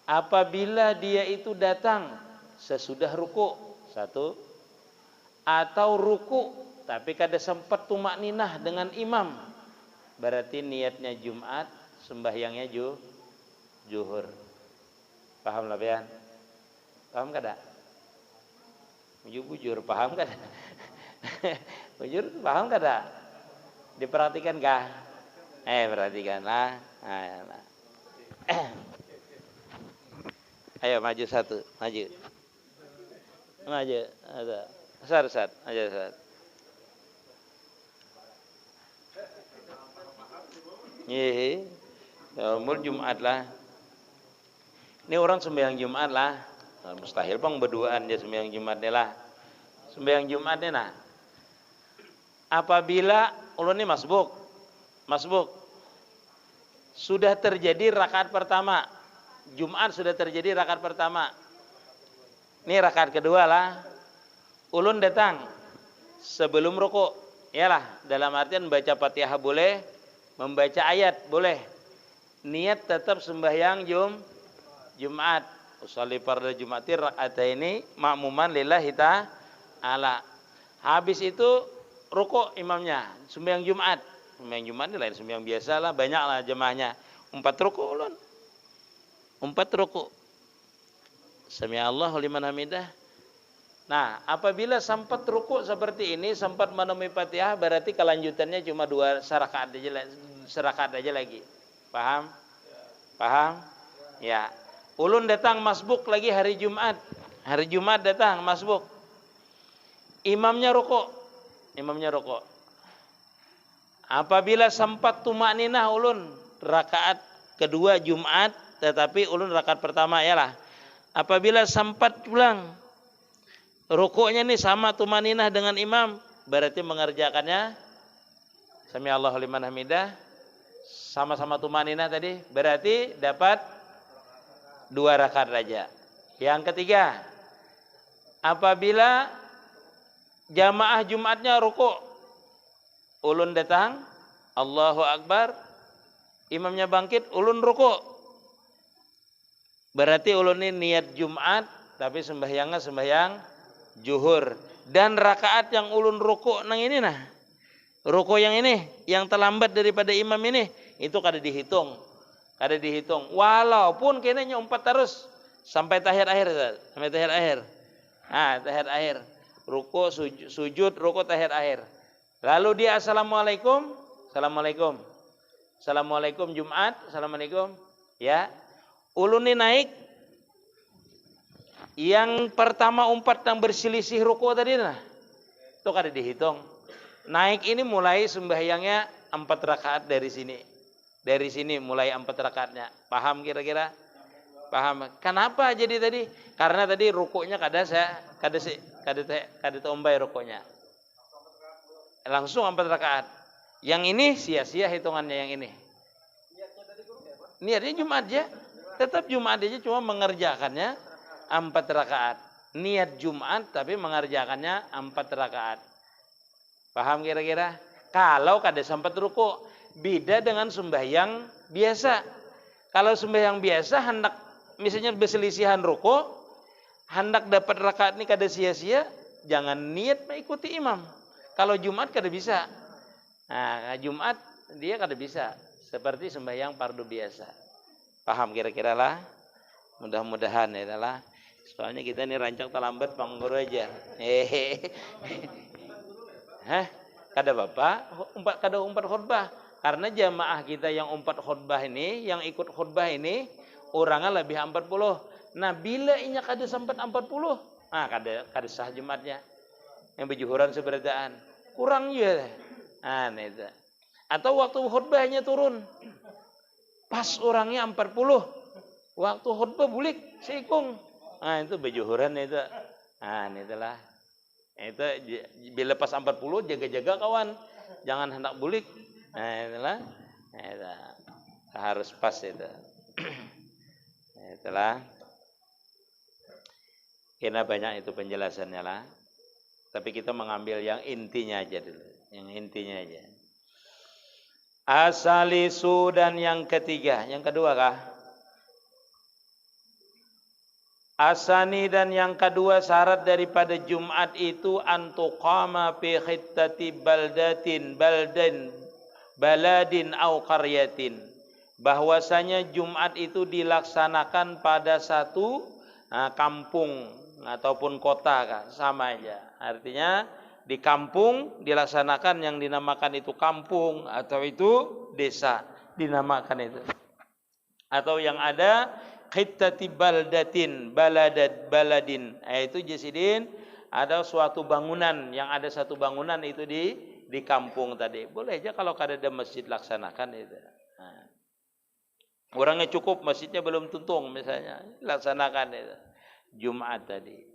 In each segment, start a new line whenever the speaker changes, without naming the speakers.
apabila dia itu datang sesudah ruku, satu, atau ruku tapi kada sempat tumak ninah dengan imam, berarti niatnya Jumat, sembahyangnya zuhur. Paham lah pian? Paham kada? Bujur paham kada? Bujur paham kada? Diperhatikan kah? Perhatikanlah. Nah. Ayo maju satu, maju. Maju, ada. Sat, aja sat. Iya, umur Jumat lah. Ini orang sembahyang Jumat lah. Nah, mustahil bang berduaan dia sembahyang Jumat ni lah. Sembahyang Jumat ni nah. Apabila ulun ni masbuk, sudah terjadi rakaat pertama. Jumat sudah terjadi rakaat pertama. Ini rakaat kedua lah. Ulun datang sebelum rukuk. Yalah, dalam artian baca Fatihah boleh, membaca ayat boleh. Niat tetap sembahyang Jumat. Usolli fardhu Jumati rakaataini ma'muman lillahi ta'ala. Habis itu rukuk imamnya, sembahyang Jumat. Sembahyang Jumat ini lain sembahyang biasa lah, banyak lah jemaahnya. 4 rukuk ulun. 4 rukuk. Sami Allahu liman hamidah. Nah, apabila sempat rukuk seperti ini, sempat menemui Fatihah, berarti kelanjutannya cuma 2 serakaat aja lagi. Paham? Paham? Ya. Ulun datang masbuk lagi hari Jumat. Hari Jumat datang masbuk. Imamnya rukuk. Apabila sempat tumak ninah ulun rakaat kedua Jumat, tetapi ulun rakaat pertama yalah. Apabila sempat pulang rukuknya nih sama tumaninah dengan imam, berarti mengerjakannya sami Allahu liman hamidah, sama-sama tumaninah tadi, berarti dapat 2 rakaat saja. Yang ketiga, apabila jamaah Jumatnya rukuk, ulun datang, Allahu Akbar, imamnya bangkit, ulun rukuk, berarti ulun ini niat Jumat, tapi sembahyangnya sembahyang zuhur. Dan rakaat yang ulun rukuk nang ini nah, rukuk yang ini, yang terlambat daripada imam ini, itu kada dihitung. Walaupun kene 4 terus sampai tahiyat akhir. Tahiyat akhir. Rukuk, sujud, rukuk, tahiyat akhir. Lalu dia assalamualaikum Jumat, assalamualaikum. Ya. Ulun ini naik. Yang pertama 4 yang berselisih rukuk tadi nah, itu kada dihitung. Naik ini mulai sembahyangnya 4 rakaat dari sini. Dari sini mulai 4 rakaatnya. Paham kira-kira? Paham. Kenapa jadi tadi? Karena tadi rukuknya kada tombai rukuknya. Langsung 4 rakaat. Yang ini sia-sia hitungannya yang ini. Niatnya Jumat aja. Tetap Jumat aja, cuma mengerjakannya 4 rakaat. Niat Jumat tapi mengerjakannya 4 rakaat. Paham kira-kira? Kalau kada sempat rukuk, beda dengan sembahyang biasa. Kalau sembahyang biasa hendak misalnya berselisihan rukuk, hendak dapat rakaat ini kada sia-sia, jangan niat mengikuti imam. Kalau Jumat kada bisa. Nah, Jumat dia kada bisa seperti sembahyang fardu biasa. Paham kira-kira lah? Mudah-mudahan ya lah. Soalnya kita ini rancang terlambat Bang Guru aja. Kada bapak, kada 4 khutbah. Karena jamaah kita yang 4 khutbah ini, yang ikut khutbah ini orangnya lebih 40. Nah, bila inya kada sempat 40, kada sah Jumatnya. Yang berjuhuran seberataan. Kurang je. Itu. Atau waktu khutbahnya turun. Pas orangnya 40. Waktu khutbah bulik seikung. Itu berjuhuran itu. Itulah. Itu bila pas 40 jaga-jaga kawan. Jangan hendak bulik. Itulah. Itu. Harus pas itu. Itulah. Kena banyak itu penjelasannya lah. Tapi kita mengambil yang intinya aja dulu. Yang intinya aja. Asalisu dan yang ketiga. Yang kedua kah? Asani dan yang kedua syarat daripada Jumat itu antuqama fi khittati baladin au qaryatin. Bahwasanya Jumat itu dilaksanakan pada satu kampung ataupun kota, sama aja. Artinya di kampung dilaksanakan yang dinamakan itu kampung atau itu desa dinamakan itu. Atau yang ada khittati baladin, itu jasidin ada suatu bangunan, yang ada satu bangunan itu di kampung tadi. Boleh aja kalau kada ada masjid laksanakan itu. Nah, orangnya cukup, masjidnya belum tuntung misalnya, laksanakan itu Jumat tadi.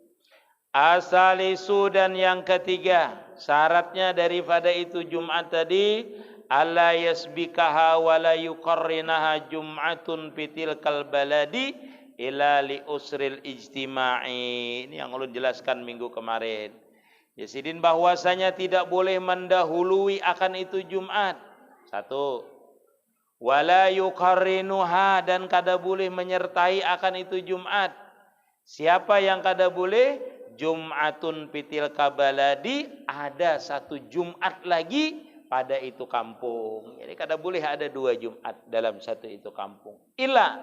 Asalisu dan yang ketiga syaratnya daripada itu Jumat tadi alla yasbikaha wa la yuqarrinaha jum'atun fitil kalbaladi ila li usril ijtima'i. Ini yang ulun jelaskan minggu kemarin. Yasidin bahwasanya tidak boleh mendahului akan itu Jumat. Satu. Wala yuqarrinuha dan kada boleh menyertai akan itu Jumat. Siapa yang kada boleh? Jum'atun fitil kabaladi, ada satu Jumat lagi pada itu kampung. Jadi kada boleh ada dua Jumat dalam satu itu kampung. Illa,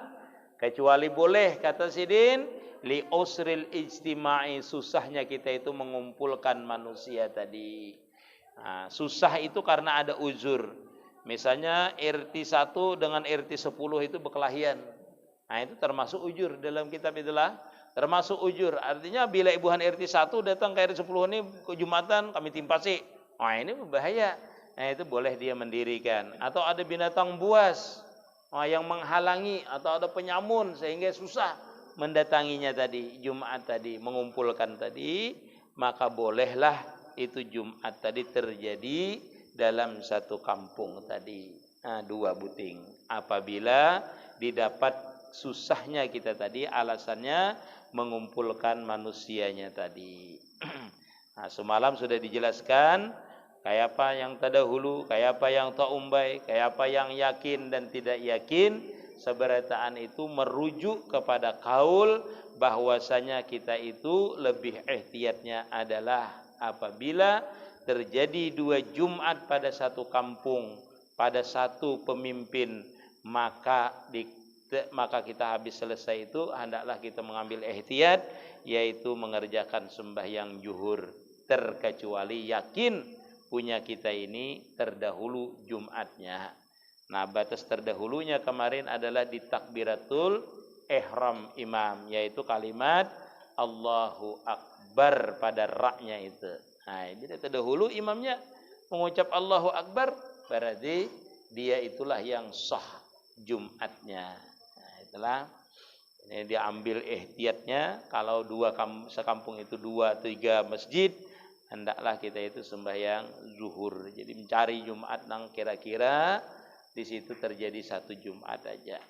kecuali boleh kata Sidin, li usril ijtima'i, susahnya kita itu mengumpulkan manusia tadi. Nah, susah itu karena ada uzur. Misalnya RT 1 dengan RT 10 itu berkelahian. Nah, itu termasuk uzur dalam kitab itulah. Termasuk ujur. Artinya bila ibuhan RT 1 datang ke RT 10 ini ke Jumatan kami timpasi. Wah, ini berbahaya. Nah, itu boleh dia mendirikan. Atau ada binatang buas yang menghalangi atau ada penyamun sehingga susah mendatanginya tadi, Jumat tadi, mengumpulkan tadi, maka bolehlah itu Jumat tadi terjadi dalam satu kampung tadi. Nah, dua buting. Apabila didapat susahnya kita tadi, alasannya mengumpulkan manusianya tadi. Nah, semalam sudah dijelaskan kayak apa yang terdahulu, kayak apa yang ta'umbai, kayak apa yang yakin dan tidak yakin. Seberataan itu merujuk kepada kaul bahwasanya kita itu lebih ihtiyatnya adalah apabila terjadi dua Jumat pada satu kampung, pada satu pemimpin, maka kita habis selesai itu hendaklah kita mengambil ihtiyat, yaitu mengerjakan sembahyang zuhur, terkecuali yakin punya kita ini terdahulu Jumatnya. Nah, batas terdahulunya kemarin adalah di takbiratul ihram imam, yaitu kalimat Allahu Akbar pada ra-nya itu. Nah, jadi terdahulu imamnya mengucap Allahu Akbar, berarti dia itulah yang sah Jumatnya. Nah, itulah ini diambil ihtiyatnya. Kalau sekampung itu 2-3 masjid, hendaklah kita itu sembahyang zuhur. Jadi mencari Jumat yang kira-kira di situ terjadi satu Jumat aja.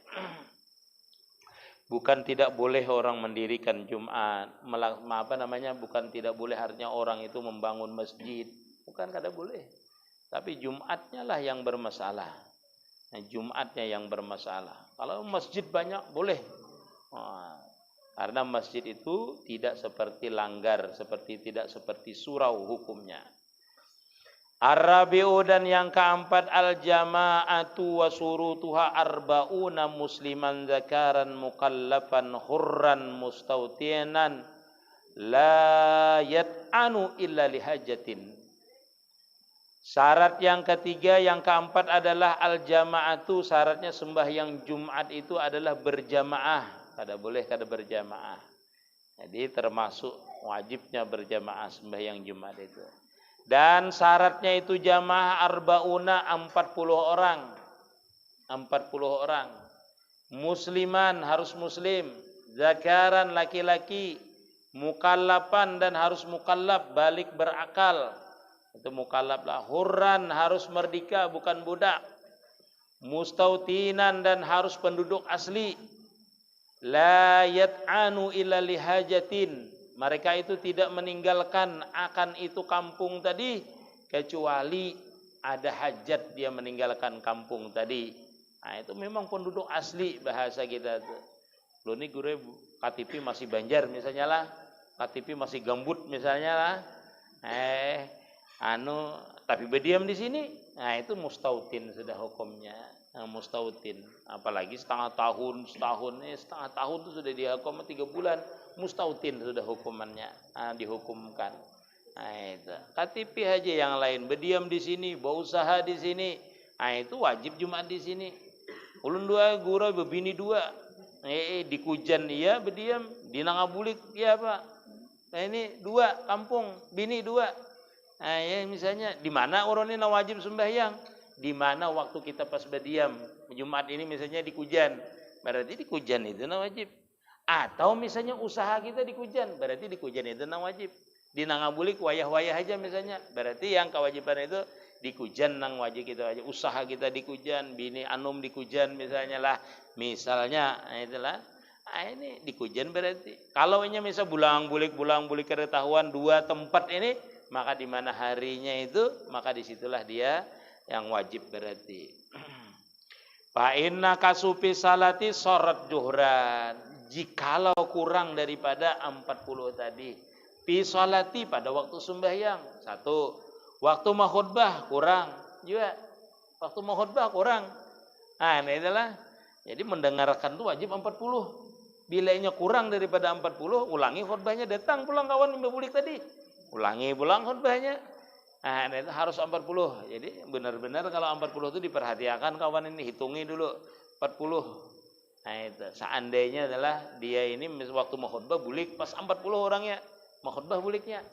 Bukan tidak boleh orang mendirikan Jumat, bukan tidak boleh artinya orang itu membangun masjid, bukan kada boleh. Tapi Jumatnya lah yang bermasalah. Nah, Jumatnya yang bermasalah. Kalau masjid banyak boleh. Karena masjid itu tidak seperti langgar, tidak seperti surau hukumnya. Ar-rabi'u dan yang keempat al-jama'atu wa surutuha arba'una musliman zakaran mukallafan hurran mustautinan la yat'anu illa lihajatin. Syarat yang ketiga, yang keempat adalah al-jama'atu, syaratnya sembahyang Jumat itu adalah berjamaah. Kada boleh kada berjamaah. Jadi termasuk wajibnya berjamaah sembahyang Jumat itu. Dan syaratnya itu jamaah arba'una 40 orang. 40 orang. Musliman harus muslim, zakaran laki-laki, mukallapan dan harus mukallaf balik berakal. Itu mukallaf lah. Hurran harus merdeka bukan budak. Mustautinan dan harus penduduk asli. La yat'anu illa lihajatin. Mereka itu tidak meninggalkan akan itu kampung tadi kecuali ada hajat dia meninggalkan kampung tadi. Nah, itu memang penduduk asli bahasa kita itu. Lu nih guru KTP masih Banjar misalnya lah, KTP masih gambut misalnya lah. Tapi berdiam di sini. Nah, itu mustautin sudah hukumnya. Nah, mustautin, apalagi setengah tahun itu sudah dihukum 3 bulan, mustautin sudah hukumannya, dihukumkan. Nah, itu KTP aja, yang lain berdiam di sini, berusaha di sini. Nah, itu wajib Jumat di sini. Ulun 2 guru bebini 2. Di Kujan iya berdiam, di Nangabulik iya Pak. Nah, ini 2 kampung, bini 2. Nah, ya misalnya di mana orang ini wajib sembahyang? Di mana waktu kita pas berdiam Jumat ini misalnya di Kujan, berarti di Kujan itu wajib. Atau misalnya usaha kita di Kujan, berarti di Kujan itu wajib. Di Nangabulik wayah-wayah aja misalnya, berarti yang kewajiban itu di Kujan nang wajib kita aja. Usaha kita di Kujan, bini anum di Kujan misalnya lah, misalnya itulah. Ini di Kujan berarti. Kalau ini misal bulang-bulik ketahuan 2 tempat ini, maka di mana harinya itu, maka disitulah dia yang wajib berarti. Fa inna kasupi salati sorat juhran. Jikalau kurang daripada 40 tadi, fi salati pada waktu sembahyang. 1. Waktu khutbah kurang. 2. Waktu khutbah kurang. Nah, ini adalah. Jadi mendengarkan itu wajib 40. Bilanya kurang daripada 40, ulangi khutbahnya, datang pulang kawan membulik tadi. Ulangi pulang khutbahnya. Nah, itu harus 40. Jadi benar-benar kalau 40 itu diperhatikan kawan ini, hitungi dulu 40. Nah, itu seandainya adalah dia ini waktu mau khutbah bulik pas 40 orangnya, mau khutbah buliknya.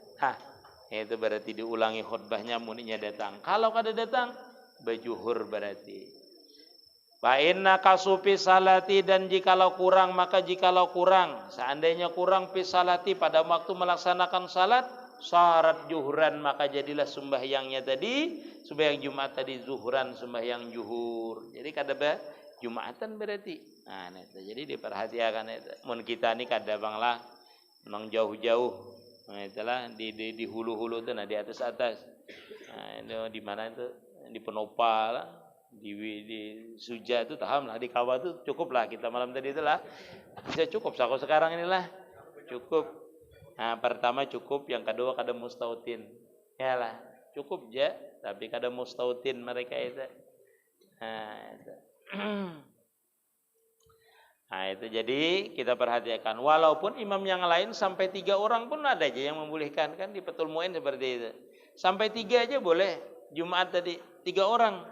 Itu berarti diulangi khutbahnya muninya datang. Kalau kada datang, bajuhur berarti. Fa inna kasufi salati, dan jikalau kurang, maka jikalau kurang, seandainya kurang fi salati pada waktu melaksanakan salat, syarat juhuran, maka jadilah sembahyangnya tadi, sembahyang Jumat tadi zuhuran, sembahyang juhur. Jadi kada Jumatan berarti. Nah, itu jadi diperhatikan itu. Mun kita ni kada banglah nang jauh-jauh. Nah, itulah di hulu-hulu itu, nah di atas-atas. Nah, itu di mana itu? Di Penopa lah, di Suja itu taham lah, di Kawah itu cukuplah kita malam tadi itulah. Bisa cukup sako sekarang inilah. Cukup. Nah, pertama cukup, yang kedua kada mustautin. Yalah, cukup aja, tapi kada mustautin mereka itu. Nah, itu. Nah, itu jadi kita perhatikan. Walaupun imam yang lain sampai 3 orang pun ada aja yang membolehkan, kan di Fathul Muin seperti itu. Sampai 3 aja boleh. Jumat tadi 3 orang.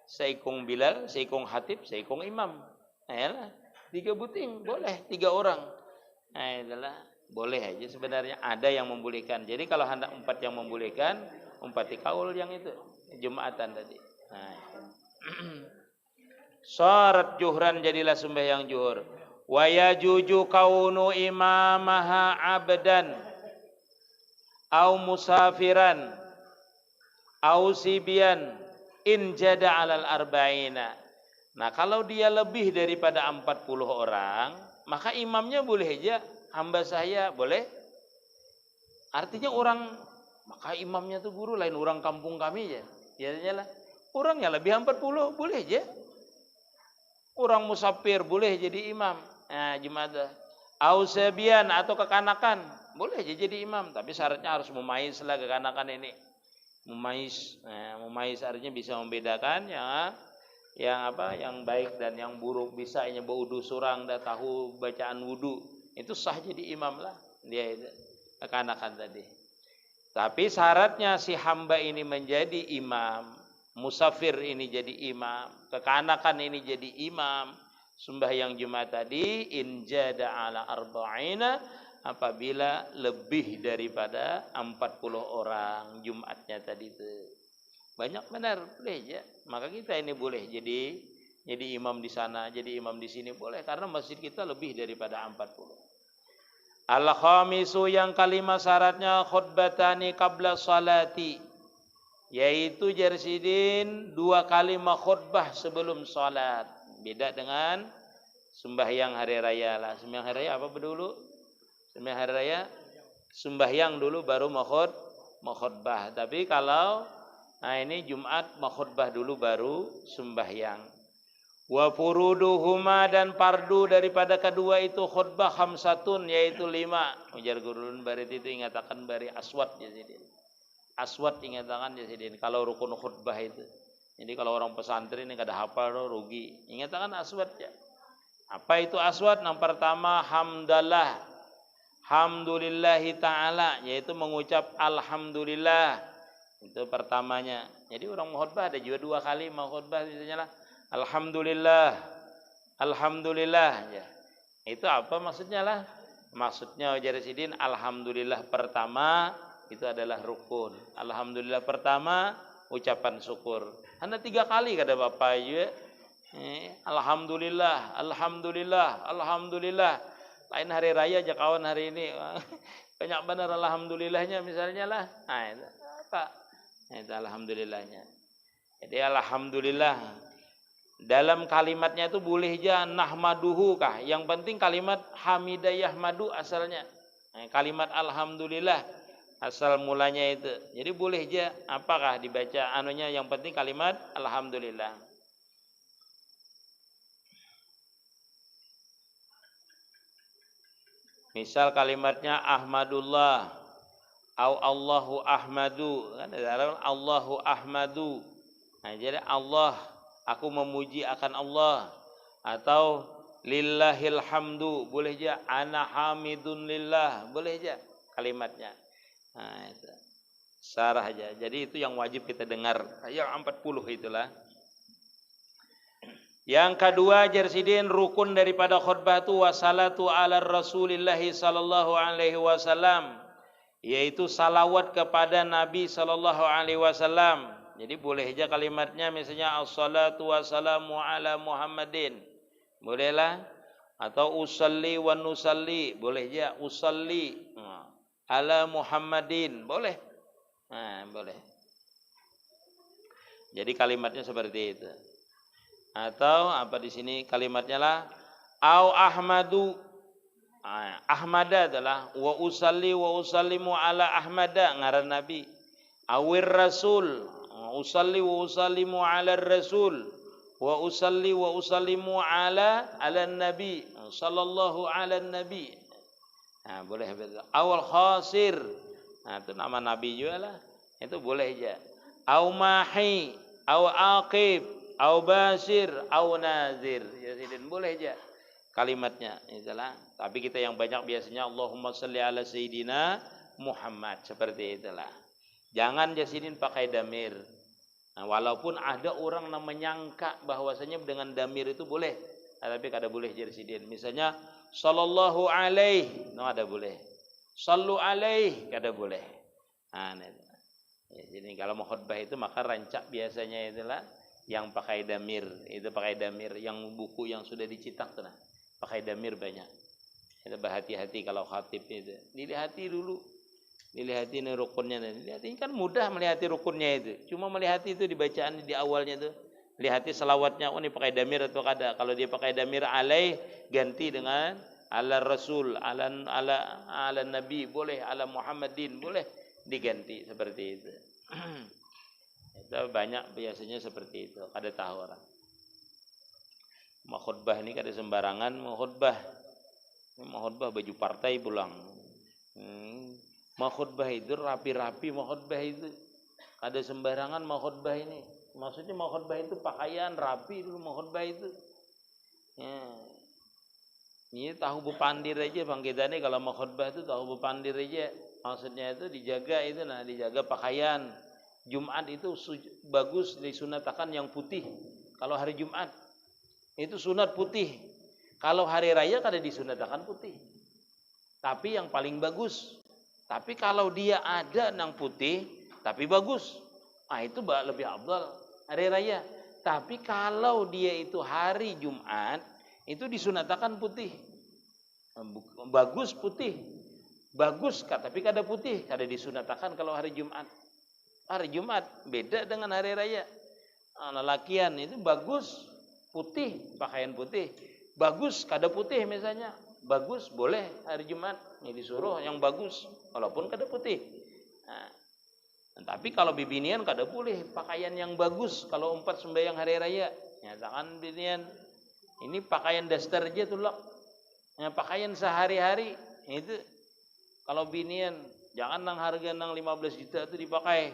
Seikung Bilal, seikung Hatib, seikung imam. Nah, yalah, 3 buting boleh 3 orang. Nah, itulah. Boleh aja sebenarnya, ada yang membolehkan. Jadi kalau hendak 4 yang membolehkan, 4 kaul yang itu Jumatan tadi. Nah, syarat juhran, jadilah sembahyang juhur. Wa yajuju kaunu imamaha abdan au musafiran au sibian in jada alal arba'ina. Nah, kalau dia lebih daripada 40 orang, maka imamnya boleh aja hamba saya, boleh. Artinya orang, maka imamnya tuh guru lain orang kampung kami ya. Biasanya lah, orangnya lebih 40 boleh aja. Orang musafir boleh jadi imam. Nah, Jumat. Ausabian atau kekanakan boleh aja jadi imam, tapi syaratnya harus memais lah kekanakan ini. Memais, memais artinya bisa membedakan yang baik dan yang buruk, bisa hanya baudu surang dan tahu bacaan wudu. Itu sah jadi imam lah dia itu, kekanakan tadi. Tapi syaratnya si hamba ini menjadi imam, musafir ini jadi imam, kekanakan ini jadi imam, sembahyang Jumat tadi in jada ala arba'ina, apabila lebih daripada 40 orang Jumatnya tadi itu. Banyak benar boleh ya. Maka kita ini boleh jadi imam di sana, jadi imam di sini boleh, karena masjid kita lebih daripada 40. Al-khamisu, yang kelima syaratnya khutbatani qabla salati, yaitu jarsidin 2 kali khutbah sebelum salat. Beda dengan sembahyang hari raya lah. Sembahyang hari raya apa dulu? Sembahyang hari raya sembahyang dulu baru khutbah. Tapi kalau ini Jumat khutbah dulu baru sembahyang. Wa furuduhuma, dan fardu daripada kedua itu khutbah khamsatun, yaitu 5. Ujar gurun barit itu ingatakan bari aswad jasidin. Aswad ingatakan jasidin kalau rukun khutbah itu. Jadi kalau orang pesantren ini kada hafal rugi. Ingatakan aswad ya. Apa itu aswad? Yang pertama hamdalah. Hamdulillahi ta'ala, yaitu mengucap alhamdulillah. Itu pertamanya. Jadi orang mau khutbah ada juga 2 kali mau khutbah misalnya lah. Alhamdulillah. Alhamdulillah ya. Itu apa maksudnya lah? Maksudnya ujar sidin alhamdulillah pertama itu adalah rukun. Alhamdulillah pertama ucapan syukur. Hanya 3 kali kata Bapak juga. Alhamdulillah, alhamdulillah, alhamdulillah. Lain hari raya aja kawan hari ini. Banyak benar alhamdulillahnya misalnya lah. Nah, itu apa? Itu alhamdulillahnya. Jadi alhamdulillah dalam kalimatnya itu boleh aja nahmaduhu kah. Yang penting kalimat hamidah yahmadu asalnya. Kalimat alhamdulillah asal mulanya itu. Jadi boleh aja apakah dibaca anunya, yang penting kalimat alhamdulillah. Misal kalimatnya Ahmadullah au Allahu Ahmadu, kan ada Allahu Ahmadu. Nah, jadi Allah, aku memuji akan Allah, atau lillahil hamdu, boleh aja ana hamidun lillah, boleh aja kalimatnya. Nah, itu sarah aja. Jadi itu yang wajib kita dengar. Yang 40 itulah. Yang kedua jarsidin rukun daripada khutbah itu wassalatu ala Rasulillahi sallallahu alaihi wasallam, yaitu salawat kepada Nabi sallallahu alaihi wasallam. Jadi boleh aja kalimatnya misalnya assalatu wassalamu ala Muhammadin. Bolehlah, atau usalli wa nusalli, boleh aja usalli ala Muhammadin, boleh. Nah, boleh. Jadi kalimatnya seperti itu. Atau apa di sini kalimatnya lah au ahmadu. Ahmada adalah wa usalli wa usallimu ala ahmada, ngaran nabi. Awir rasul, usalli wa usallimu ala rasul, wa usalli wa usallimu ala nabi sallallahu ala nabi. Nah, boleh betul. Awal khasir, nah itu nama nabi juga lah, itu boleh aja. Au mahi au aqib au basir au nazir, ya sidin, boleh aja kalimatnya itulah. Tapi kita yang banyak biasanya Allahumma sholli ala sayyidina Muhammad, seperti itulah. Jangan jasidin pakai damir. Nah, walaupun ada orang yang menyangka bahwasanya dengan damir itu boleh, tapi kada boleh jasidin. Misalnya sallallahu alaihi, no ada boleh. Sallu alaihi kada boleh. Nah, ya, jadi kalau mau khutbah itu maka rancak biasanya itulah yang pakai damir, itu pakai damir yang buku yang sudah dicetak tuh, nah, pakai damir banyak. Kita berhati-hati kalau khatib itu. Dilihati dulu. Dilihati ini rukunnya. Dilihati kan mudah melihati rukunnya itu. Cuma melihati itu di bacaan di awalnya itu. Lihati selawatnya, oh ini pakai damir atau kada. Kalau dia pakai damir alaih, ganti dengan ala rasul, ala nabi, boleh, ala Muhammadin, boleh diganti seperti itu. Itu banyak biasanya seperti itu. Kada tahu orang. Mau khutbah ini kada sembarangan mau khutbah. Mau khutbah baju partai pulang. Mau khutbah itu rapi-rapi, mau khutbah itu kada sembarangan mau khutbah ini. Maksudnya mau khutbah itu pakaian rapi dulu mau khutbah itu. Ya. Ini tahu bupandir aja bang kita nih kalau mau khutbah itu tahu bupandir aja. Maksudnya itu dijaga itu, nah dijaga pakaian. Jumat itu bagus disunatakan yang putih. Kalau hari Jumat itu sunat putih. Kalau hari raya kada disunatakan putih. Tapi yang paling bagus. Tapi kalau dia ada yang putih tapi bagus, itu lebih afdal hari raya. Tapi kalau dia itu hari Jumat itu disunatakan putih. Bagus putih. Bagus tapi kada putih, kada disunatakan kalau hari Jumat. Hari Jumat beda dengan hari raya. Lelakian itu bagus putih, pakaian putih. Bagus kada putih misalnya. Bagus boleh hari Jumat. Ini disuruh yang bagus walaupun kada putih. Tapi kalau bibinian kada boleh pakaian yang bagus kalau 4 sembahyang hari raya. Nyatakan binian ini pakaian daster aja tulak. Pakaian sehari-hari itu kalau binian jangan nang harga nang 15 juta itu dipakai.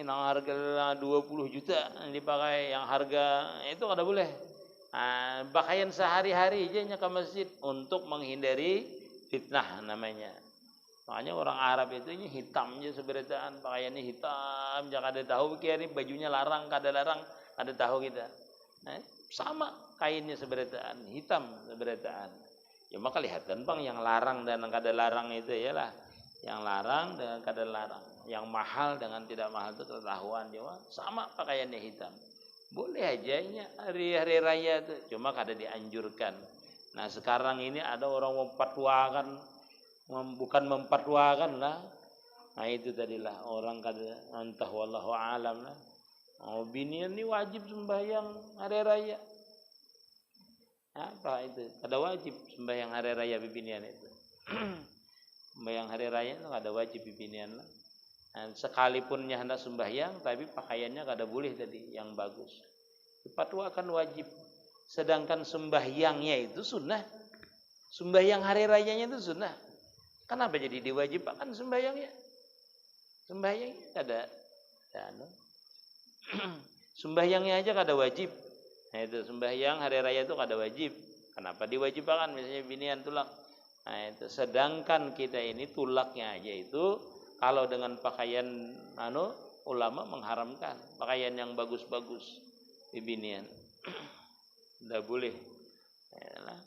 Nang harga 20 juta dipakai, yang harga itu kada boleh. Pakaian sehari-hari aja ke masjid untuk menghindari fitnah namanya. Makanya orang Arab itu hitam aja seberataan, pakaiannya hitam, jangan ada tahu kira bajunya larang, kada tahu kita. Sama kainnya seberataan, hitam seberataan. Ya maka kelihatan bang yang larang dan yang kada larang itu ialah yang larang dengan kada larang, yang mahal dengan tidak mahal itu ketahuan dia sama pakaiannya hitam. Boleh aja hari-hari raya itu, cuma kada dianjurkan. Nah sekarang ini ada orang memfatwakan, bukan memfatwakan lah. Nah itu tadilah orang kada entah wallahu alam lah. Binian ini wajib sembahyang hari raya. Apa itu? Kada wajib sembahyang hari raya bibinian itu. Sembahyang hari raya itu kada wajib bibinian lah. Dan sekalipun hendak sembahyang tapi pakaiannya kada boleh tadi yang bagus. Dipatwakan wajib. Sedangkan sembahyangnya itu sunnah. Sembahyang hari rayanya itu sunnah. Kenapa jadi diwajibkan sembahyangnya? Sembahyangnya kada sembahyangnya aja kada wajib. Nah itu sembahyang hari raya itu kada wajib. Kenapa diwajibkan misalnya binian tulak? Nah itu sedangkan kita ini tulaknya aja itu kalau dengan pakaian ulama mengharamkan pakaian yang bagus-bagus di binian. Tidak boleh. Yalah.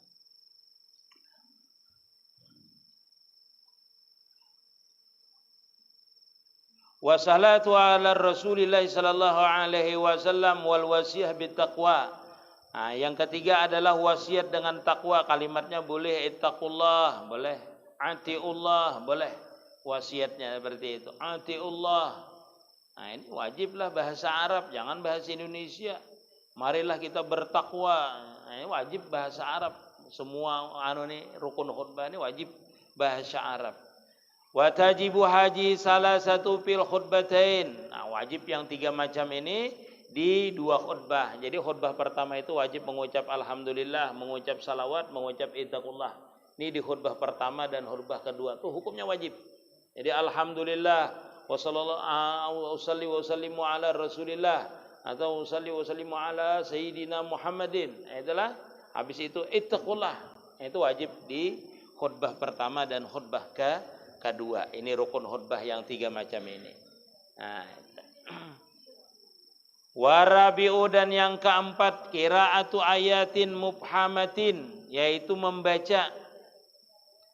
Wa salatu ala Rasulillah sallallahu alaihi wasallam wal wasiyah bittaqwa. Yang ketiga adalah wasiat dengan takwa. Kalimatnya boleh ittaqullah, boleh atiullah, boleh. Wasiatnya seperti itu. Atiullah. Ini wajiblah bahasa Arab, jangan bahasa Indonesia. Marilah kita bertakwa. Ini wajib bahasa Arab. Semua rukun khutbah ini wajib bahasa Arab. Wa tajibu haji salah satu fil khutbatain. Wajib yang 3 macam ini di 2 khutbah. Jadi khutbah pertama itu wajib mengucap alhamdulillah, mengucap salawat, mengucap ittaqullah. Ini di khutbah pertama dan khutbah kedua tuh hukumnya wajib. Jadi alhamdulillah wa sallallahu usalli wa sallimu ala rasulillah atau usalli wa sallimu ala sayyidina Muhammadin. Itulah habis itu ittaqullah. Itu wajib di khutbah pertama dan khutbah kedua. Ini rukun khutbah yang 3 macam ini. Warabi'u dan yang keempat qiraatu ayatin mubhamatin, yaitu membaca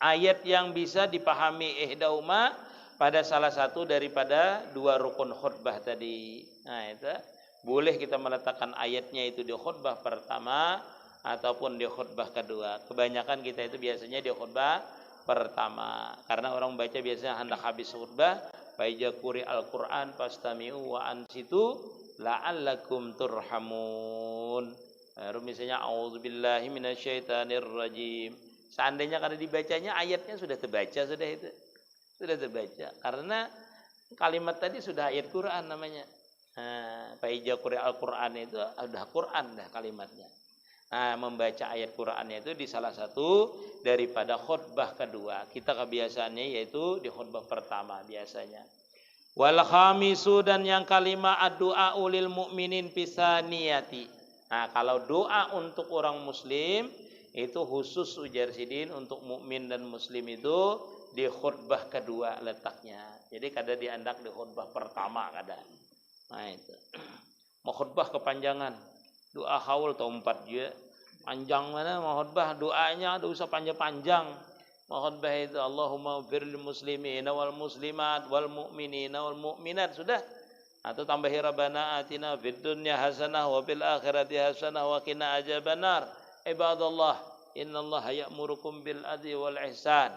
ayat yang bisa dipahami ihdauma pada salah satu daripada 2 rukun khutbah tadi. Itu boleh kita meletakkan ayatnya itu di khutbah pertama ataupun di khutbah kedua. Kebanyakan kita itu biasanya di khutbah pertama karena orang baca biasanya hendak habis khutbah faiza quri al-Qur'an fastami'u wa ansitu la'allakum turhamun. Baru misalnya auzubillahi minasyaitonir rajim. Seandainya kada dibacanya ayatnya sudah terbaca sudah itu. Sudah terbaca karena kalimat tadi sudah ayat Quran namanya. Faiza quri al-Qur'an itu sudah Quran dah kalimatnya. Membaca ayat Qur'annya itu di salah satu daripada khutbah kedua. Kita kebiasaannya yaitu di khutbah pertama biasanya. Wal khamisu dan yang kelima ad-du'a ulil mu'minin pisaniyati. Kalau doa untuk orang muslim itu khusus ujar sidin untuk mukmin dan muslim itu di khutbah kedua letaknya. Jadi kada diandak di khutbah pertama kada. Itu. Mau khutbah kepanjangan. Doa haul atau 4 juga panjang mana mau khutbah doanya ada usah panjang-panjang. Mau khutbah itu Allahumma firlil muslimina wal muslimat wal mu'minina wal mu'minat sudah. Atau tambahi rabbana atina fid dunya hasanah wa fil akhirati hasanah wa qina adzabannar. Ibadallah innallaha ya'murukum bil adli wal ihsan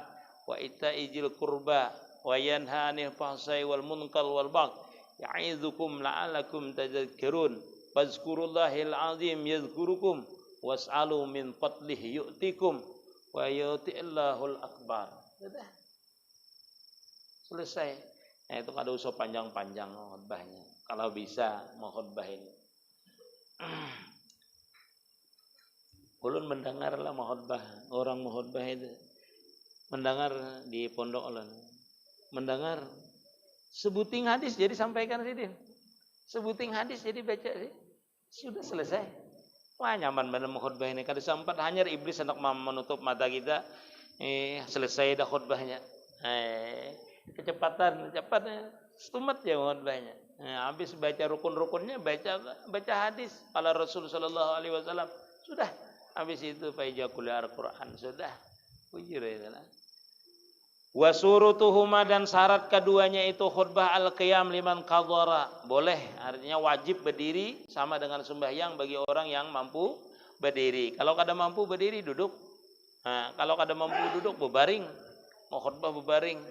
wa ita'i dzil qurba wa yanha 'anil fahsai wal munkar wal baghi ya'idzukum la'allakum tadhakkarun. Fazkurullahil azim yadhkurukum was'alu min fadlihi yu'tikum wa yu'ti'illahul akbar. Sudah. Selesai. Itu kada usah panjang-panjang khutbahnya. Kalau bisa mau khutbah ini. Ulun mendengarlah khutbah, orang khutbah itu mendengar di pondok ulun. Mendengar sebuting hadis jadi sampaikan sidin. Sebuting hadis jadi baca sih. Sudah selesai. Wah, nyaman benar khutbah ini. Kada sempat hanya iblis hendak menutup mata kita. Selesai dah khutbahnya. Kecepatan, cepatnya. Stumat ya khutbahnya. Habis baca rukun-rukunnya, baca hadis ala Rasul sallallahu alaihi wasallam. Sudah. Habis itu faijakul Al-Qur'an. Sudah. Bujur itulah. Wa surutuhuma, dan syarat keduanya itu khutbah al-qiyam liman qadhara. Boleh, artinya wajib berdiri sama dengan sembahyang bagi orang yang mampu berdiri. Kalau kada mampu berdiri duduk. Nah, kalau kada mampu duduk berbaring. Mau khutbah berbaring.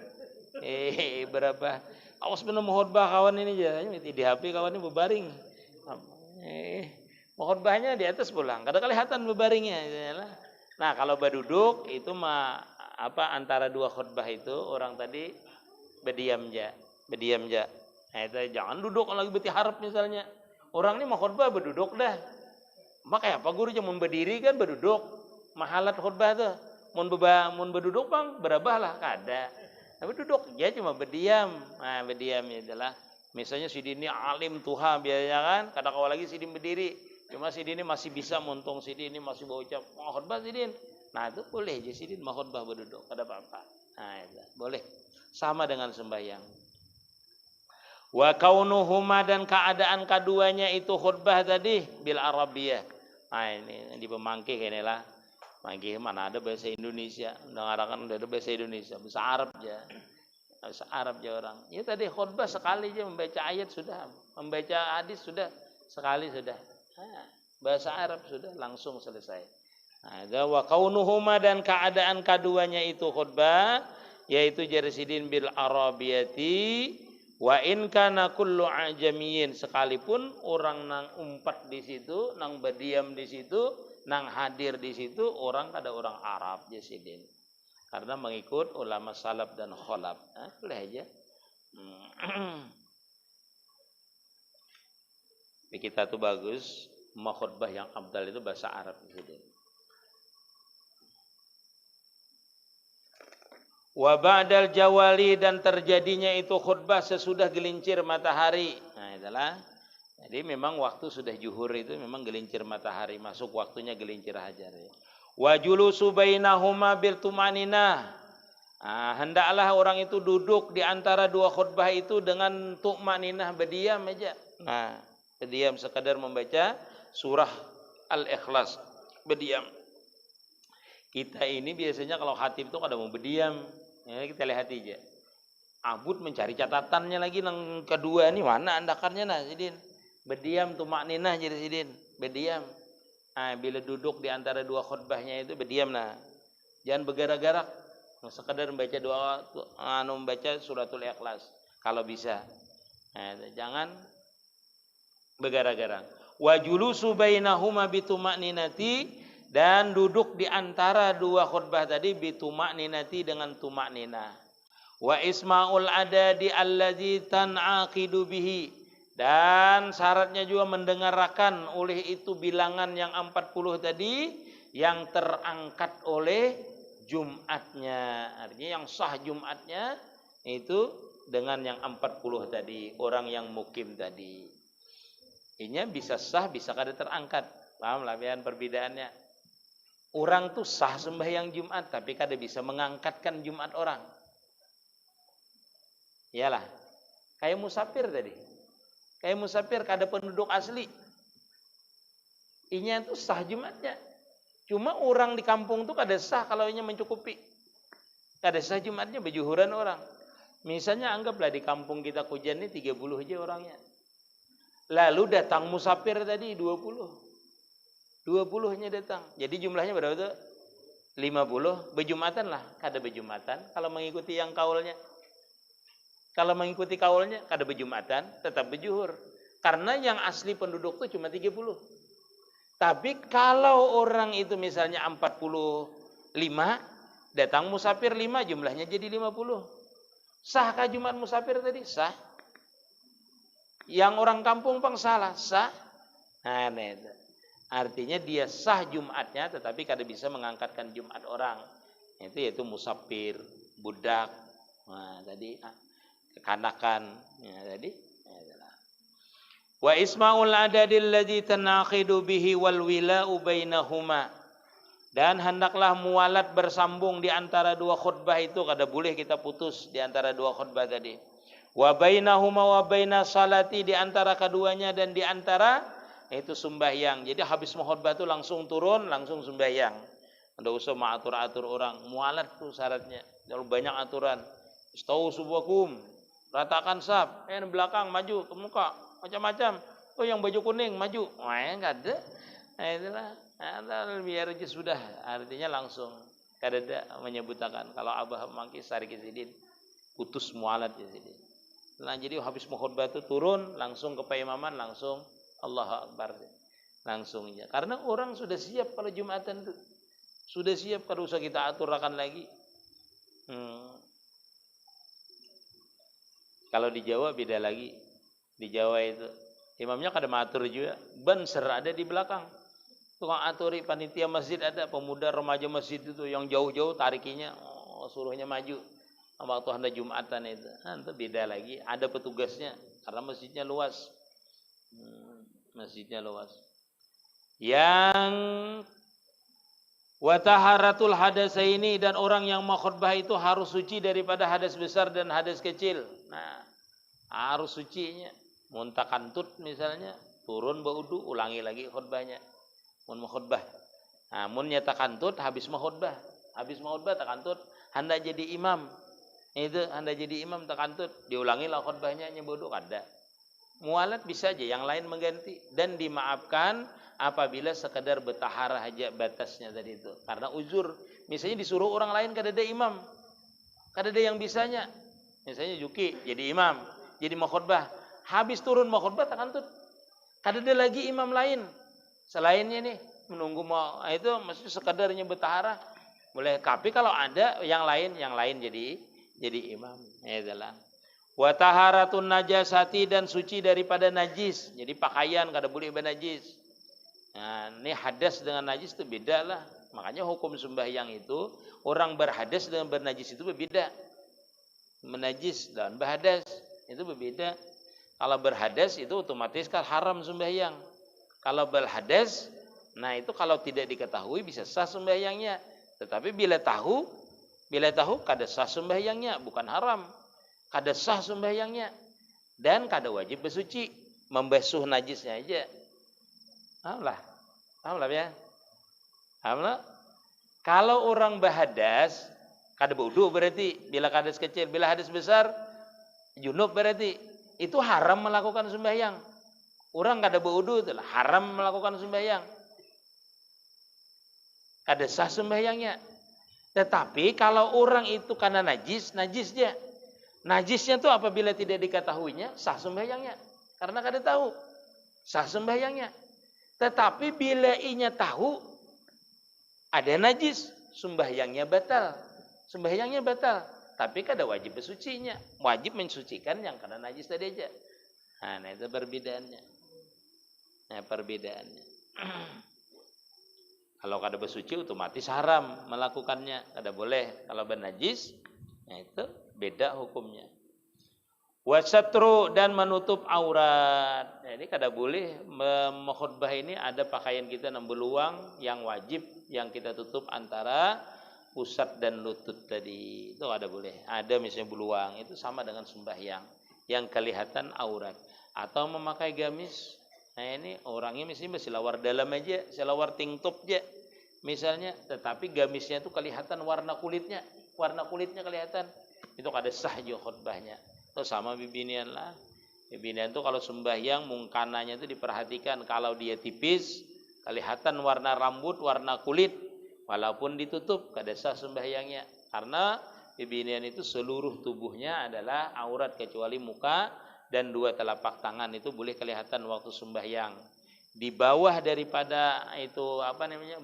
Berapa? Awas benar mau khutbah kawan ini aja. Di HP kawan ini berbaring. Mau khutbahnya di atas pulang. Kada kelihatan berbaringnya. Nah, kalau berduduk itu antara dua khutbah itu orang tadi berdiam ja. Nah, itu jangan duduk lagi beti harap misalnya. Orang ini mau khutbah berduduk dah. Makanya apa guru cuma berdiri kan berduduk. Mahalat khutbah tuh. Mun berduduk bang berabah lah kada. Tapi duduk dia cuma berdiam. Nah, berdiam itulah. Misalnya sidin ini alim tuha biasanya kan, kada kau lagi sidin berdiri. Cuma sidin ini masih bisa muntung, sidin ini masih bawa ucap mau khutbah sidin. Nah, itu boleh je sidin mau khutbah berduduk, kada apa-apa. Nah, itu boleh. Sama dengan sembahyang. Wa kaunuhuma, dan keadaan keduanya itu khutbah tadi bil Arabiyah. Nah, ini di pemangkih inilah. Mangkih mana ada bahasa Indonesia. Dengarkan ada bahasa Indonesia, bahasa Arab aja. Bahasa Arab aja orang. Ya tadi khutbah sekali aja membaca ayat sudah, membaca hadis sudah, sekali sudah. Nah, bahasa Arab sudah langsung selesai. Ada wa kaunuhuma, dan keadaan keduanya itu khutbah, yaitu jarsidin bil arabiyati wa in kana kullu ajamiyin, sekalipun orang nang umpat di situ, nang berdiam di situ, nang hadir di situ orang kada orang Arab jarsidin. Karena mengikut ulama salaf dan khalaf. Boleh aja. Kita tuh bagus, mau khutbah yang afdal itu bahasa Arab jarsidin. Wa ba'dal jawali, dan terjadinya itu khutbah sesudah gelincir matahari. Nah, itulah. Jadi memang waktu sudah zuhur itu memang gelincir matahari, masuk waktunya gelincir hajar. Wa julusu bainahuma bil tumaninah. Hendaklah orang itu duduk di antara dua khutbah itu dengan tumaninah, berdiam aja. Nah, berdiam sekadar membaca surah Al-Ikhlas, berdiam. Kita ini biasanya kalau khatib itu kada mau berdiam. Ya, kita lihat aja. Abud mencari catatannya lagi yang kedua ini mana andakannya nah sidin. Berdiam tumakninah jadi sidin, berdiam. Nah, bila duduk di antara dua khutbahnya itu berdiam nah. Jangan bergerak-gerak. Sekadar membaca doa membaca suratul Ikhlas kalau bisa. Nah, jangan bergerak-gerak. Wa julusu bainahuma bitumakninati, dan duduk di antara dua khutbah tadi bitumakninati, dengan tumakninah. Wa isma'ul adadi allazi tan'aqidu bihi, dan syaratnya juga mendengarkan oleh itu bilangan yang 40 tadi yang terangkat oleh Jumatnya. Artinya yang sah Jumatnya itu dengan yang 40 tadi, orang yang mukim tadi. Ini bisa sah, bisa kada terangkat. Paham lah perbedaannya. Orang tuh sah sembahyang Jumat, tapi kada bisa mengangkatkan Jumat orang. Iyalah, kayak musafir tadi. Kayak musafir kada penduduk asli. Inya tuh sah Jumatnya. Cuma orang di kampung tuh kada sah kalau inya mencukupi. Kada sah Jumatnya berjuhuran orang. Misalnya anggaplah di kampung kita Kujan ini 30 aja orangnya. Lalu datang musafir tadi 20. 20-nya datang. Jadi jumlahnya berapa tuh? 50. Berjumatan lah. Kada berjumatan. Kalau mengikuti yang kaulnya. Kalau mengikuti kaulnya, kada berjumatan. Tetap berjuhur. Karena yang asli penduduk tuh cuma 30. Tapi kalau orang itu misalnya 45. Datang musafir 5. Jumlahnya jadi 50. Sahkah Jumat musafir tadi? Sah. Yang orang kampung pang salah? Sah. Nah, itu. Artinya dia sah Jumatnya tetapi kada bisa mengangkatkan Jumat orang. Itu yaitu musafir, budak. Nah, tadi kekanakan. Ya, tadi. Wa isma'ul adadil ladzi tanaqidu bihi wal wila'u bainahuma. Dan hendaklah mualat bersambung di antara dua khutbah itu, kada boleh kita putus di antara dua khutbah tadi. Wa bainahuma wa baina salati, di antara keduanya dan di antara itu sembahyang. Jadi habis khutbah itu langsung turun, langsung sembahyang. Enggak usah mengatur-atur orang. Mualat tuh syaratnya. Terlalu banyak aturan. Istau subuhakum, ratakan saf, belakang maju ke muka, macam-macam. Oh yang baju kuning maju. Wah, enggak ada. Nah, itulah. Nah, biar aja sudah, artinya langsung kada menyebutkan kalau Abah mangki sari kisidin putus mualat kisidin. Nah, jadi habis khutbah itu turun langsung ke paimaman, langsung Allahu Akbar. Langsung aja. Karena orang sudah siap kalau Jumatan itu. Sudah siap, kalau usah kita aturkan lagi. Kalau di Jawa beda lagi. Di Jawa itu imamnya kada matur juga, banser ada di belakang. Tukang aturi panitia masjid ada, pemuda remaja masjid itu yang jauh-jauh tarikinya, suruhnya maju. Waktu hendak Jumatan itu, itu beda lagi. Ada petugasnya karena masjidnya luas. Masjidnya luas. Yang wataharatul hadasaini, dan orang yang mau khutbah itu harus suci daripada hadas besar dan hadas kecil. Nah, harus sucinya. Muntah kantut misalnya, turun berwudu, ulangi lagi khutbahnya. Mun khutbah. Nah, mun nyata kantut habis khutbah. Habis khutbah tak kantut, hendak jadi imam. Itu hendak jadi imam tak kantut, diulangi lah khutbahnya nyebodoh kada. Mualat bisa aja yang lain mengganti, dan dimaafkan apabila sekadar bertahara aja batasnya tadi itu. Karena uzur, misalnya disuruh orang lain kada ada imam. Kada ada yang bisanya. Misalnya Juki jadi imam, jadi mau khutbah. Habis turun mau khutbah tak kantut. Kada ada lagi imam lain. Selainnya nih menunggu mau itu mesti sekadarnya bertahara boleh. Tapi kalau ada yang lain jadi imam. Itulah. Wa taharatun najasati, dan suci daripada najis. Jadi pakaian kada boleh bernajis. Nah, ini hadas dengan najis itu beda lah. Makanya hukum sembahyang itu orang berhadas dengan bernajis itu berbeda. Menajis dan berhadas itu berbeda. Kalau berhadas itu otomatis kan haram sembahyang. Kalau berhadas, nah itu kalau tidak diketahui bisa sah sembahyangnya. Tetapi bila tahu kada sah sembahyangnya, bukan haram. Kada sah sembahyangnya. Dan kada wajib bersuci, membasuh najisnya aja. Paham lah ya. Kalau orang berhadas, kada berwudu berarti, bila hadas kecil, bila hadas besar, junub berarti. Itu haram melakukan sembahyang. Orang kada berwudu itulah haram melakukan sembahyang. Kada sah sembahyangnya. Tetapi kalau orang itu karena najisnya. Najisnya itu apabila tidak diketahuinya, sah sembahyangnya. Karena kada tahu, sah sembahyangnya. Tetapi bila inya tahu ada najis, sembahyangnya batal. Sembahyangnya batal. Tapi kada wajib bersucinya. Wajib mensucikan yang karena najis tadi aja. Nah, itu perbedaannya. Kalau kada bersuci otomatis haram melakukannya, kada boleh. Kalau bernajis, nah itu beda hukumnya. Wasatru, dan menutup aurat. Nah, ini kada boleh mengkhutbah ini ada pakaian kita yang beluang, yang wajib yang kita tutup antara pusat dan lutut tadi. Itu kada boleh. Ada misalnya beluang, itu sama dengan sembahyang yang kelihatan aurat. Atau memakai gamis. Nah, ini orangnya misalnya selawar dalam aja, selawar tingtop aja misalnya, tetapi gamisnya itu kelihatan warna kulitnya kelihatan, itu kada sah juga khutbahnya. Itu sama bibinian lah. Bibinian itu kalau sembahyang mungkananya itu diperhatikan, kalau dia tipis kelihatan warna rambut, warna kulit, walaupun ditutup kada sah sembahyangnya. Karena bibinian itu seluruh tubuhnya adalah aurat kecuali muka dan dua telapak tangan, itu boleh kelihatan waktu sembahyang. Di bawah daripada itu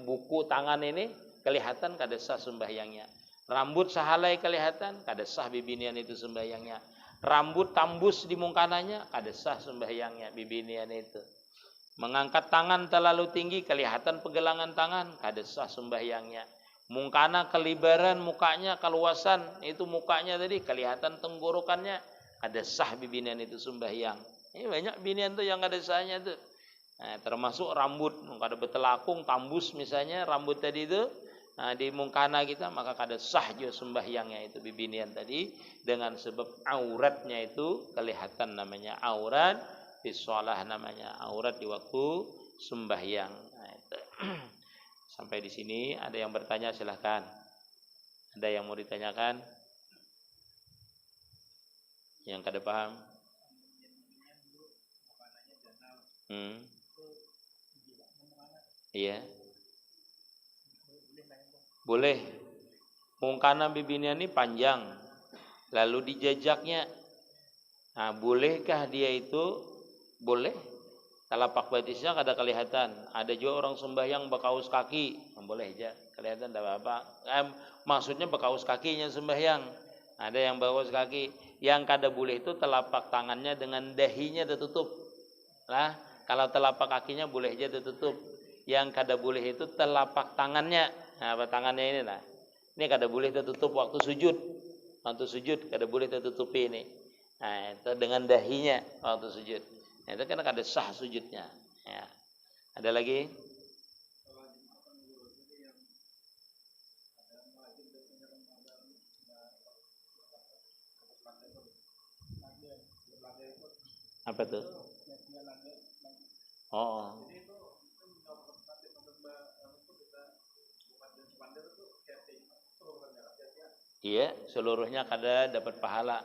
buku tangan ini kelihatan, kada sah sembahyangnya. Rambut sahalai kelihatan, kada sah bibinian itu sembahyangnya. Rambut tambus di mungkananya, kada sah sembahyangnya bibinian itu. Mengangkat tangan terlalu tinggi, kelihatan pegelangan tangan, kada sah sembahyangnya. Mungkana kelibaran mukanya, keluasan itu mukanya tadi, kelihatan tenggorokannya, kada sah bibinian itu sembahyang. Ini banyak binian tuh yang kada sahnya tuh. Nah, termasuk rambut, kada betelakung, tambus misalnya rambut tadi itu. Nah, di mungkana kita maka kada sah juga sembahyangnya itu bibinian tadi dengan sebab auratnya itu kelihatan, namanya aurat di shalah, namanya aurat di waktu sembahyang. Nah, itu. Sampai di sini ada yang bertanya, silahkan. Ada yang mau ditanyakan? Yang kada paham? Iya. Boleh. Mungkana bibinya ini panjang, lalu dijajaknya. Nah, bolehkah dia itu? Boleh. Telapak betisnya kada kelihatan. Ada juga orang sembahyang berkaus kaki, boleh aja. Kelihatan tidak apa-apa. Maksudnya berkaus kakinya sembahyang. Ada yang berkaus kaki. Yang kada boleh itu telapak tangannya dengan dahinya ditutup. Lah, kalau telapak kakinya boleh aja ditutup. Yang kada boleh itu telapak tangannya. Nah, tangannya ini lah. Ini kada boleh tertutup waktu sujud. Waktu sujud kada boleh tertutupi ini. Nah, itu dengan dahinya waktu sujud. Nah, itu kan kada sah sujudnya. Ya. Ada lagi? Apa tuh? Oh. Iya, seluruhnya kada dapat pahala.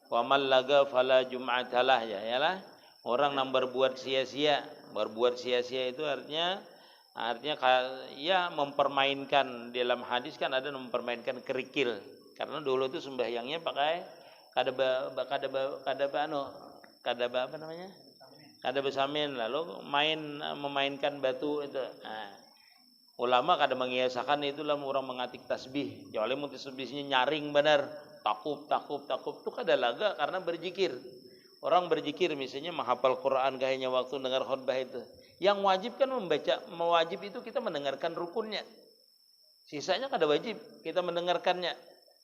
Wa man laga fala jum'atalah, ya yalah. Orang yang berbuat sia-sia, berbuat sia-sia itu artinya ya mempermainkan. Dalam hadis kan ada mempermainkan kerikil. Karena dulu itu sembahyangnya pakai apa namanya? Kada besamin, lalu memainkan batu itu. Nah, ulama kada mengiasakan itulah orang mengatik tasbih. Kecuali mun tasbihnya nyaring benar, takub itu kada laga karena berzikir. Orang berzikir misalnya menghafal Quran kayaknya waktu dengar khutbah itu. Yang wajib kan mewajib itu kita mendengarkan rukunnya. Sisanya kada wajib kita mendengarkannya.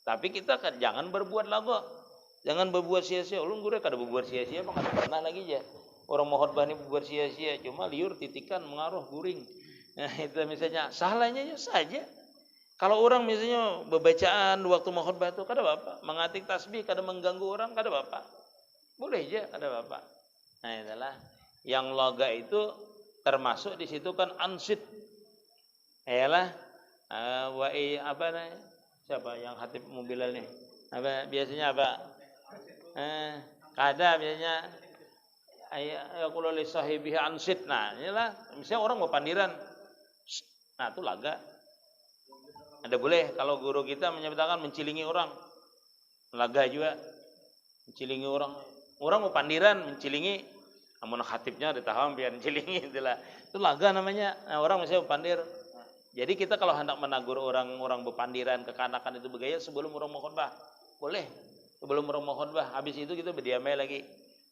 Tapi kita kan jangan berbuat laga. Jangan berbuat sia-sia. Ulun gure kada berbuat sia-sia, apa kada pernah lagi ya. Orang mau khutbah ini berbuat sia-sia, cuma liur titikan mengaruh guring. Nah, itu misalnya salahnya saja. Kalau orang misalnya bebacaan waktu mau khutbah itu kada apa-apa, mengatik tasbih kada mengganggu orang kada apa-apa. Boleh aja kada apa-apa. Nah, itulah yang laga itu termasuk di situ kan ansit. Ialah apa namanya? Siapa yang khatib mobilan nih? Apa biasanya apa? Kada biasanya ayaqulu li sahibihi ansit. Nah, inilah misalnya orang mau pandiran. Nah, itu laga. Ada boleh kalau guru kita menyebutkan mencilingi orang. Laga juga. Mencilingi orang. Orang mau pandiran mencilingi, namun khatibnya ditahan biar mencilingi itulah. Itu laga namanya. Nah, orang misalnya pandir. Jadi kita kalau hendak menagur orang-orang berpandiran kekanakan itu bergaya sebelum orang mau khutbah. Boleh. Sebelum orang mau khutbah, habis itu kita berdiamai lagi.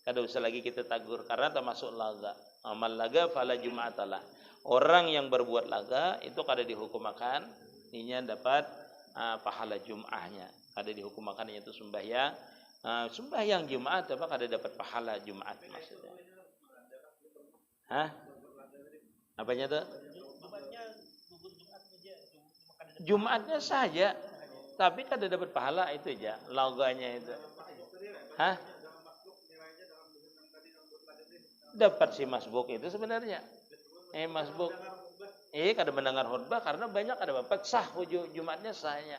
Kada usah lagi kita tagur karena termasuk laga. Amal laga fala jum'atalah. Orang yang berbuat laga itu kada dihukumakan, ini dapat pahala Jum'ahnya. Kada dihukumakan itu sembahyang. Sembahyang Jumat apa kada dapat pahala Jumat maksudnya. Hah? Apanya tuh? Jumatnya saja. Tapi kada dapat pahala itu aja, laganya itu. Hah? Dapat si masbuk itu sebenarnya. Masbuk. Kada mendengar khutbah karena banyak ada bapak sah Jumatnya sahnya.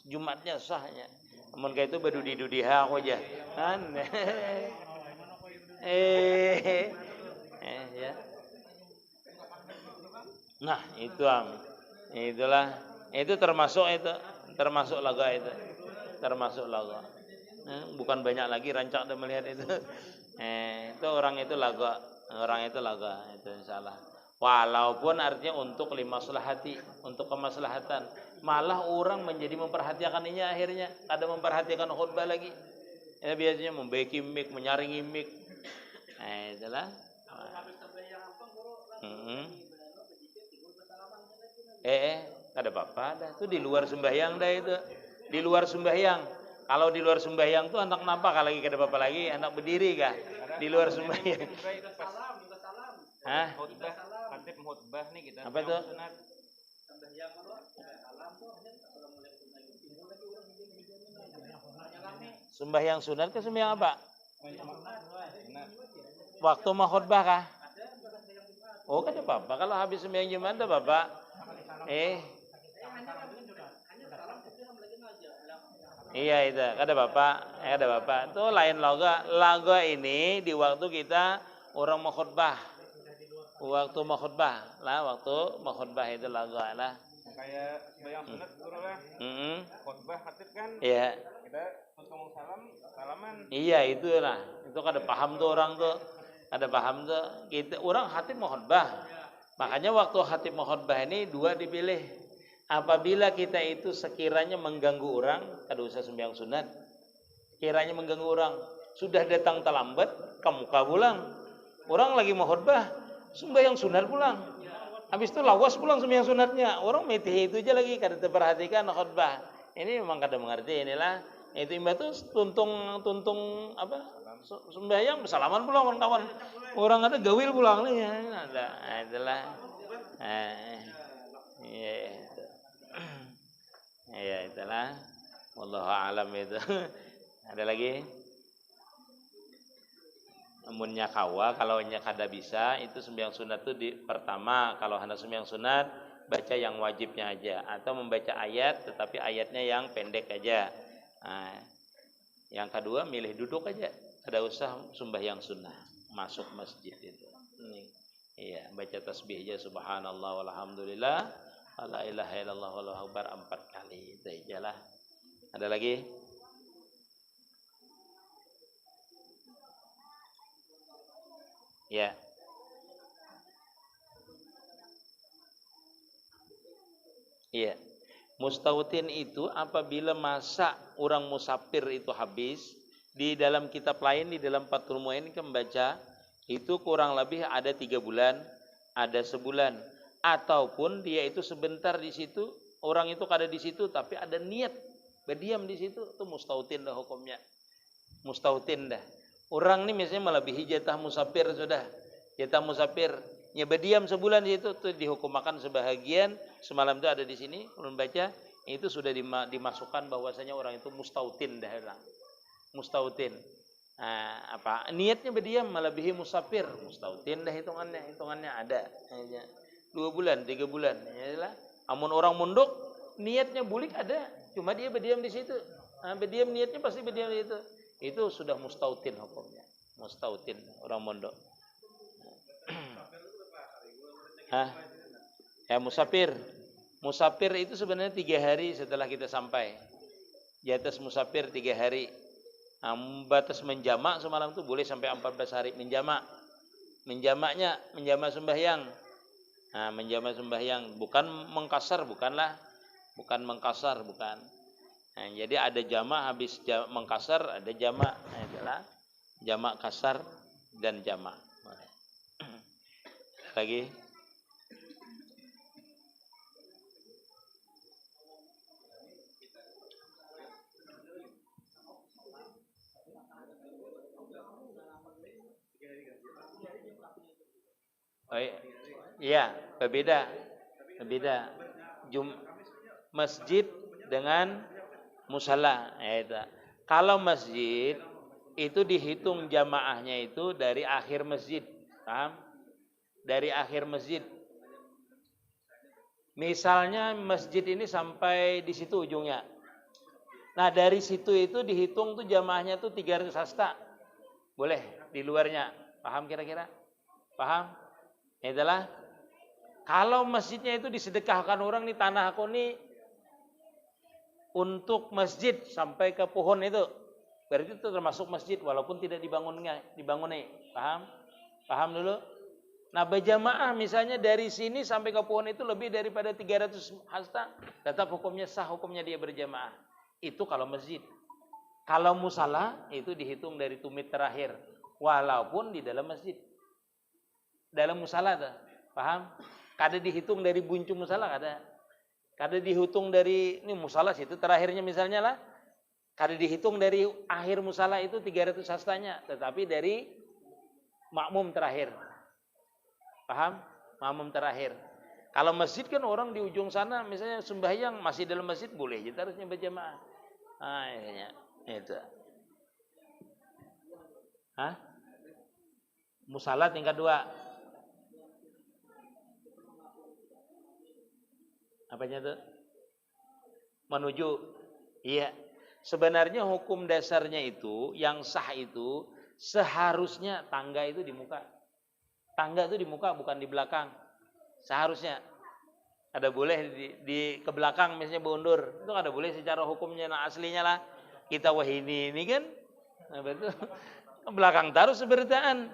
Jumatnya sahnya. Namun kayak itu badudi-dudiha aja. Kan. Ya. Nah, itulah. Itu termasuk laga itu. Termasuk laga. Bukan banyak lagi rancak dan melihat itu. Itu orang itu laga itu insyaallah. Walaupun artinya untuk limaslahati, untuk kemaslahatan, malah orang menjadi memperhatikan ini akhirnya, ada memperhatikan khutbah lagi. Ya biasanya membaiki mic, menyaringi mic. Itulah. Ada apa-apa dah. Itu di luar sembahyang dah itu. Di luar sembahyang. Kalau di luar sembahyang tuh anak kenapa kalau lagi kada apa-apa lagi, anak berdiri kah? Di luar sembahyang. Hah? Khotbah nih kita. Apa itu? Sembahyang sunat ke sembahyang apa? Waktu mau khotbah kah? Oh, kan apa-apa kalau habis sembahyang Jumat ada Bapak. Iya itu, ada Bapak. Itu lain laga. Laga ini di waktu kita orang mau khotbah. Waktu mau khotbah itu laga lah. Kayak sembahyang sunat guru lah. Khotbah khatib kan? Iya. Kita ngomong salaman. Iya itulah. Itu kada paham tuh orang tuh. Ada paham tuh. Kita orang khatib mau khotbah. Makanya waktu khatib mau khotbah ini dua dipilih. Apabila kita itu sekiranya mengganggu orang, kada usah sembahyang sunat. Kiranya mengganggu orang, sudah datang terlambat, kamu pulang. Orang lagi mau khotbah, sembahyang sunat pulang. Habis itu lawas pulang sembahyang sunatnya. Orang metih itu aja lagi kada terperhatikan khotbah. Ini memang kada mengerti inilah. Itu imbah tuh tuntung apa? Sembahyang bersalaman pulang kawan-kawan. Orang ada gawil pulang nih. Ada itulah. Iya itulah. Wallahu a'lam itu. Ada lagi? Amunnya kawa, kalau nya kada bisa, itu sembahyang sunat itu pertama kalau hendak sembahyang sunat baca yang wajibnya aja atau membaca ayat tetapi ayatnya yang pendek aja. Yang kedua milih duduk aja, kada usah sembahyang sunnah masuk masjid itu. Iya, baca tasbih aja subhanallah walhamdulillah la ilaha illallah wallahu akbar 4 kali itu ajalah. Ada lagi? Ya. Iya. Mustautin itu apabila masa orang musafir itu habis, di dalam kitab lain di dalam Fathul Mu'in membaca itu kurang lebih ada 3 bulan, ada sebulan, ataupun dia itu sebentar di situ, orang itu kada di situ tapi ada niat berdiam di situ, itu mustautin dah hukumnya. Mustautin dah. Orang ini misalnya melebihi jatah musafir sudah. Jatah musafir nya berdiam sebulan di situ tuh dihukumakan sebahagian semalam itu ada di sini ulun baca itu sudah dimasukkan bahwasanya orang itu mustautin dah orang. Mustautin. Apa niatnya berdiam melebihi musafir, mustautin dah hitungannya ada. 2 bulan, 3 bulan. Yalah. Amun orang munduk niatnya bulik ada, cuma dia berdiam di situ. Berdiam niatnya pasti berdiam di situ. Itu sudah mustautin hukumnya. Mustautin orang mondok. Musafir. Musafir itu sebenarnya 3 hari setelah kita sampai. Di atas musafir 3 hari. Batas menjamak semalam itu boleh sampai 14 hari menjamak. Menjamak sembahyang. Menjamak sembahyang bukan mengkasar, bukanlah. Bukan mengkasar, bukan. Jadi ada jamak habis mengkasar, ada jamak. Adalah jamak kasar dan jamak. Lagi. Iya, berbeda. Masjid dengan musala. Kalau masjid itu dihitung jamaahnya itu dari akhir masjid, paham? Dari akhir masjid. Misalnya masjid ini sampai di situ ujungnya. Nah dari situ itu dihitung tuh jamaahnya tuh 300 hasta. Boleh di luarnya. Paham kira-kira? Paham? Itulah. Kalau masjidnya itu disedekahkan orang nih tanah aku nih untuk masjid sampai ke pohon itu. Berarti itu termasuk masjid walaupun tidak dibangunnya. Paham? Paham dulu? Nah berjamaah misalnya dari sini sampai ke pohon itu lebih daripada 300 hasta. Tetap hukumnya sah, hukumnya dia berjamaah. Itu kalau masjid. Kalau musala itu dihitung dari tumit terakhir. walaupun di dalam masjid. Dalam musala tuh, paham? Kada dihitung dari buncung musala kada. Kada dihitung dari ini musala situ terakhirnya misalnya lah. Kada dihitung dari akhir musala itu 300 hastanya, tetapi dari makmum terakhir. Paham? Makmum terakhir. Kalau masjid kan orang di ujung sana misalnya sembahyang masih dalam masjid boleh, kita harusnya berjamaah. Ah, itu. Hah? Musala tingkat 2. Apanya tuh? Menuju. Iya. Sebenarnya hukum dasarnya itu, yang sah itu, seharusnya tangga itu di muka. Tangga itu di muka, bukan di belakang. Seharusnya. Ada boleh di ke belakang misalnya bundur. Itu ada boleh secara hukumnya. Nah aslinya lah. Kita wahini ini kan. Nah, betul. Belakang taruh seberataan.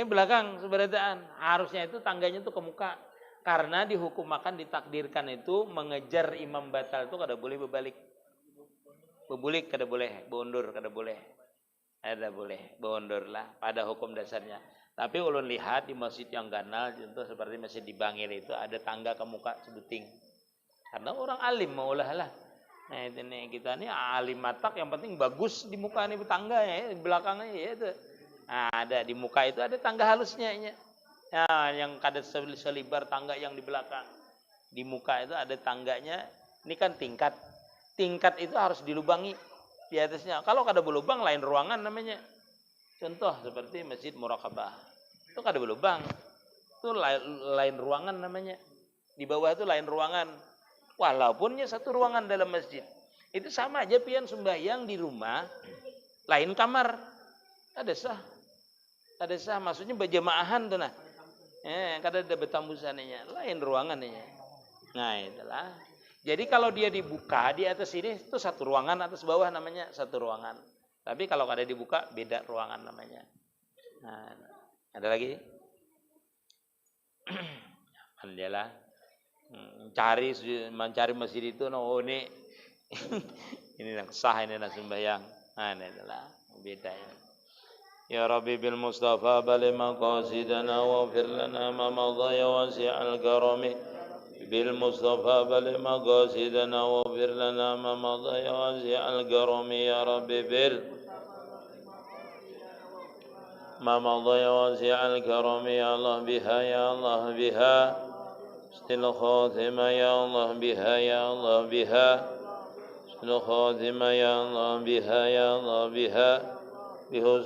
Belakang seberataan. Harusnya itu tangganya itu ke muka. Karena dihukum makan ditakdirkan itu mengejar imam batal itu kada boleh berbalik. Bebulik kada boleh, bundur kada boleh. Ada boleh, bundur lah pada hukum dasarnya. Tapi ulun lihat di masjid yang ganal contoh seperti masjid di Bangil itu ada tangga ke muka sebuting. Karena orang alim maulah lah. Nah ini kita ini alim matak yang penting bagus di muka ini tangga ya, di belakangnya ya itu. Nah, ada di muka itu ada tangga halusnya ya. Nah, yang kada selibar tangga yang di belakang. Di muka itu ada tangganya. Ini kan tingkat. Tingkat itu harus dilubangi di atasnya. Kalau kada berlubang lain ruangan namanya. Contoh seperti Masjid Muraqabah. Itu kada berlubang. Itu lain ruangan namanya. Di bawah itu lain ruangan. Walaupunnya satu ruangan dalam masjid. Itu sama aja pian sembahyang di rumah. Lain kamar. Ada sah. Ada sah. Maksudnya berjamaahan tuh nah. Kada ada betambusannya, lain ruangannya. Nah itulah. Jadi kalau dia dibuka di atas ini itu satu ruangan atas bawah namanya satu ruangan. Tapi kalau kada dibuka beda ruangan namanya. Nah, ada lagi? Alhamdulillah. Mencari masjid itu, ini ini yang sah ini yang sembahyang. Nah itulah bedanya. يا ربي بالمصطفى بل مقاصدنا واغفر لنا ما مضى يا واسع الكرم بالمصطفى بل مقاصدنا واغفر لنا ما مضى يا واسع الكرم يا ربي ما مضى يا واسع الكرم يا الله بها يا الله بها حسن الخاتمة يا الله بها يا الله بها حسن الخاتمة يا الله بها يا الله بها بحسن